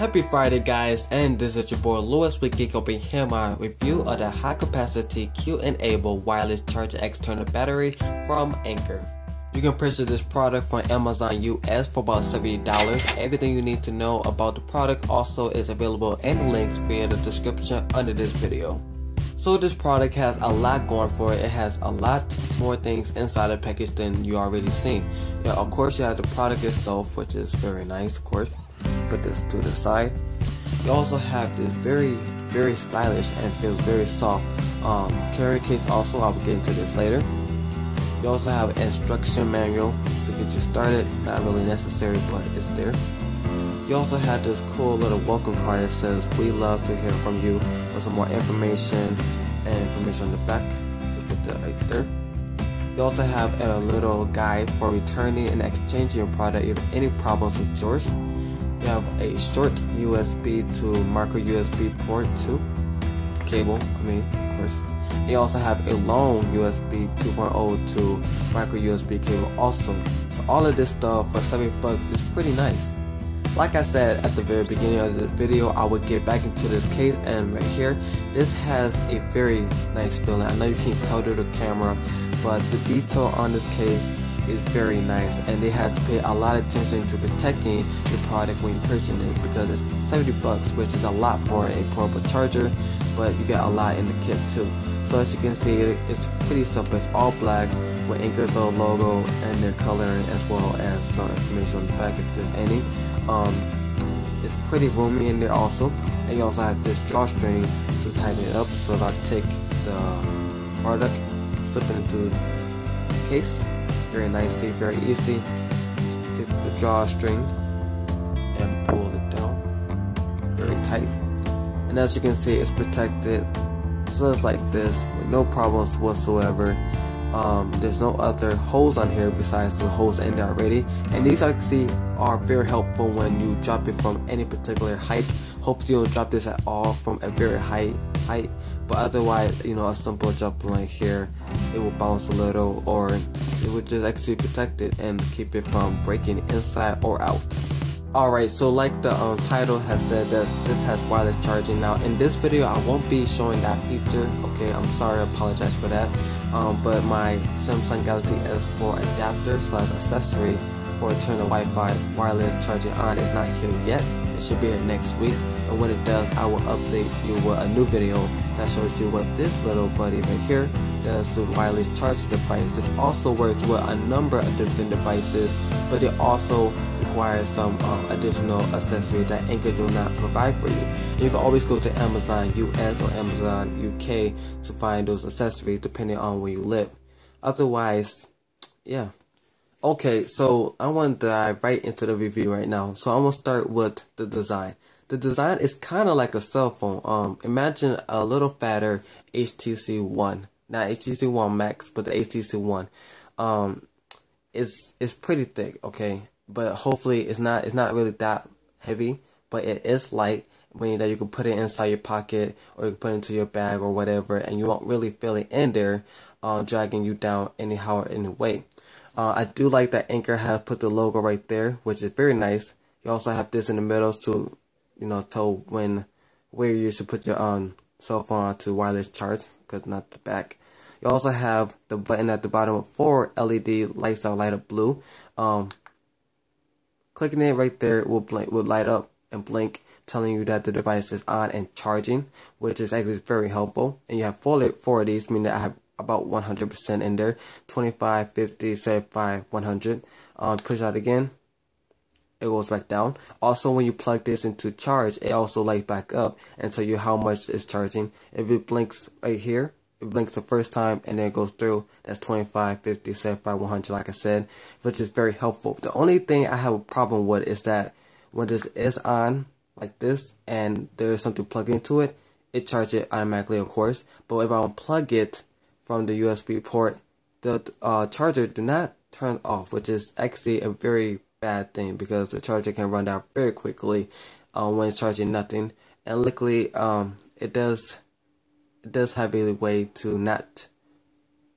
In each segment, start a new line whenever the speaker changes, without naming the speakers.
Happy Friday guys, and this is your boy Lewis with GeekHelpingHand, my review of the high capacity Q-Enable wireless charger external battery from Anker. You can purchase this product from Amazon US for about $70. Everything you need to know about the product also is available in the links via the description under this video. So this product has a lot going for it. It has a lot more things inside the package than you already seen. Yeah, of course you have the product itself, which is very nice, of course. Put this to the side. You also have this very stylish and feels very soft carry case also. I will get into this later. You also have an instruction manual to get you started. Not really necessary, but it's there. You also have this cool little welcome card that says "We love to hear from you" with some more information and information on the back. So put that right there. You also have a little guide for returning and exchanging your product if any problems with yours. You have a short USB to micro USB port to cable, of course. You also have a long USB 2.0 to micro USB cable also. So all of this stuff for $70 is pretty nice. Like I said at the very beginning of the video, I would get back into this case, and right here, this has a very nice feeling. I know you can't tell through the camera, but the detail on this case is very nice, and they have to pay a lot of attention to protecting the product when you're purchasing it, because it's $70, which is a lot for a portable charger, but you get a lot in the kit too. So as you can see, it's pretty simple. It's all black with Anker's logo and their coloring, as well as some information on the back if there's any. It's pretty roomy in there also, and you also have this drawstring to tighten it up. So if I take the product, slip it into the case, very nicely, very easy. Take the drawstring and pull it down, very tight. And as you can see, it's protected just like this with no problems whatsoever. There's no other holes on here besides the holes in there already, and these actually are very helpful when you drop it from any particular height. Hopefully you don't drop this at all from a very high height, but otherwise, a simple drop like here, it will bounce a little, or it would just actually protect it and keep it from breaking inside or out. Alright, so like the title has said, that this has wireless charging. Now in this video I won't be showing that feature, okay, I'm sorry, I apologize for that. But my Samsung Galaxy S4 adapter / accessory for turn the Wi-Fi wireless charging on is not here yet. It should be here next week, and when it does, I will update you with a new video that shows you what this little buddy right here does to wireless charging device. This also works with a number of different devices, but it also requires some additional accessories that Anker do not provide for you. You can always go to Amazon US or Amazon UK to find those accessories depending on where you live. Otherwise, yeah. Okay, so I want to dive right into the review right now. So I'm going to start with the design. The design is kind of like a cell phone. Imagine a little fatter HTC One. Not HTC One Max, but the HTC One. It's pretty thick, okay? But hopefully it's not really that heavy, but it is light, meaning that you can put it inside your pocket, or you can put it into your bag or whatever, and you won't really feel it in there dragging you down anyhow or any way. I do like that Anker has put the logo right there, which is very nice. You also have this in the middle to, tell where you should put your cell phone to wireless charge, because not the back. You also have the button at the bottom with 4 LED lights that light up blue. Clicking it right there will light up and blink, telling you that the device is on and charging, which is actually very helpful. And you have 4 of these, meaning that I have about 100% in there. 25, 50, 75, 100. Push out again, it goes back down. Also, when you plug this into charge, it also lights back up and tell you how much it's charging. If it blinks right here, it blinks the first time and then it goes through. That's 25, 50, 75, 100, like I said, which is very helpful. The only thing I have a problem with is that when this is on like this and there is something plugged into it, it charges it automatically, of course. But if I unplug it from the USB port, the charger do not turn off, which is actually a very bad thing, because the charger can run down very quickly when it's charging nothing. And luckily, it does have a way to not,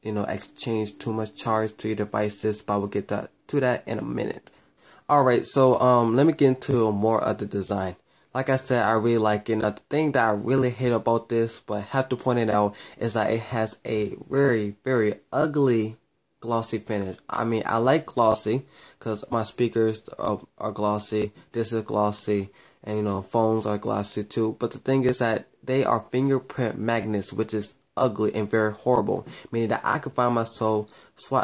exchange too much charge to your devices, but I will get to that in a minute. Alright, so let me get into more of the design. like I said, I really like it. Now, the thing that I really hate about this, but have to point it out, is that it has a very, very ugly glossy finish. I mean, I like glossy because my speakers are glossy. This is glossy, and phones are glossy too. But the thing is that they are fingerprint magnets, which is ugly and very horrible. Meaning that I could find myself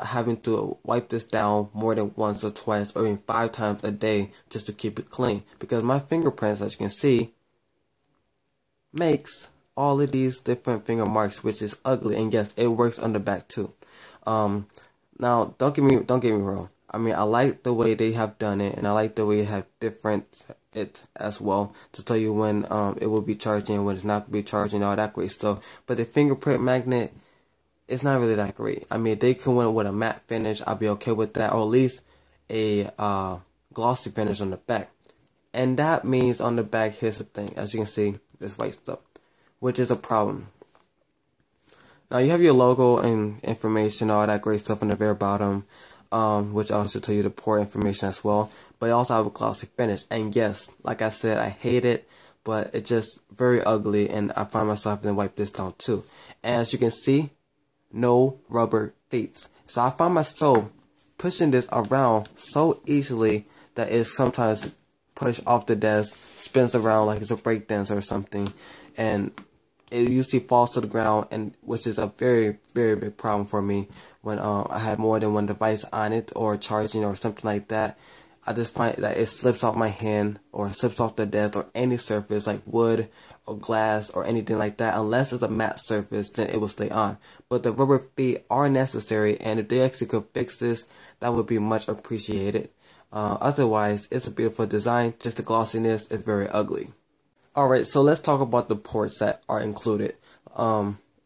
having to wipe this down more than once or twice or even 5 times a day just to keep it clean. Because my fingerprints, as you can see, makes all of these different finger marks, which is ugly. And yes, it works on the back too. Now don't get me wrong. I mean, I like the way they have done it, and I like the way they have different it as well to tell you when it will be charging, when it's not going to be charging, all that great stuff. But the fingerprint magnet, it's not really that great. I mean, they could win with a matte finish, I'll be okay with that, or at least a glossy finish on the back. And that means on the back, here's the thing, as you can see, this white stuff, which is a problem. Now you have your logo and information, all that great stuff on the very bottom, which also tell you the port information as well. But you also have a glossy finish. And yes, like I said, I hate it, but it's just very ugly, and I find myself having to wipe this down too. And as you can see, no rubber feet. So I find myself pushing this around so easily that it sometimes pushed off the desk, spins around like it's a breakdance or something, and it usually falls to the ground, and which is a very, very big problem for me when I have more than one device on it or charging or something like that. I just find that it slips off my hand or slips off the desk or any surface like wood or glass or anything like that. Unless it's a matte surface, then it will stay on. But the rubber feet are necessary, and if they actually could fix this, that would be much appreciated. Otherwise, it's a beautiful design, just the glossiness is very ugly. Alright, so let's talk about the ports that are included,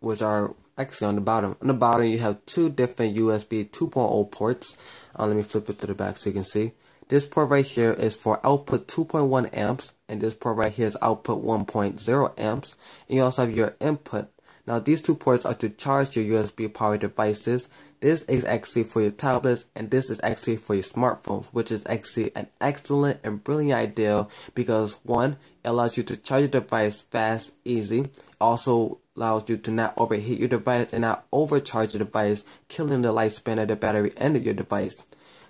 which are actually on the bottom. On the bottom, you have 2 different USB 2.0 ports. Let me flip it to the back so you can see. This port right here is for output 2.1 amps, and this port right here is output 1.0 amps. And you also have your input. Now, these 2 ports are to charge your USB powered devices. This is actually for your tablets, and this is actually for your smartphones, which is actually an excellent and brilliant idea because 1, it allows you to charge your device fast, easy. Also allows you to not overheat your device and not overcharge your device, killing the lifespan of the battery and of your device.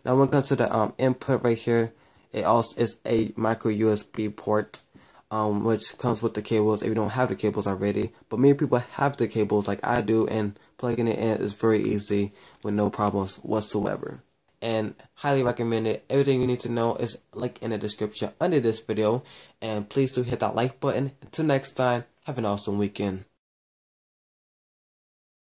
Now, when it comes to the input right here, it also is a micro USB port, which comes with the cables if you don't have the cables already. But many people have the cables like I do, and plugging it in is very easy with no problems whatsoever. And highly recommend it. Everything you need to know is linked in the description under this video. And please do hit that like button. Until next time, have an awesome weekend.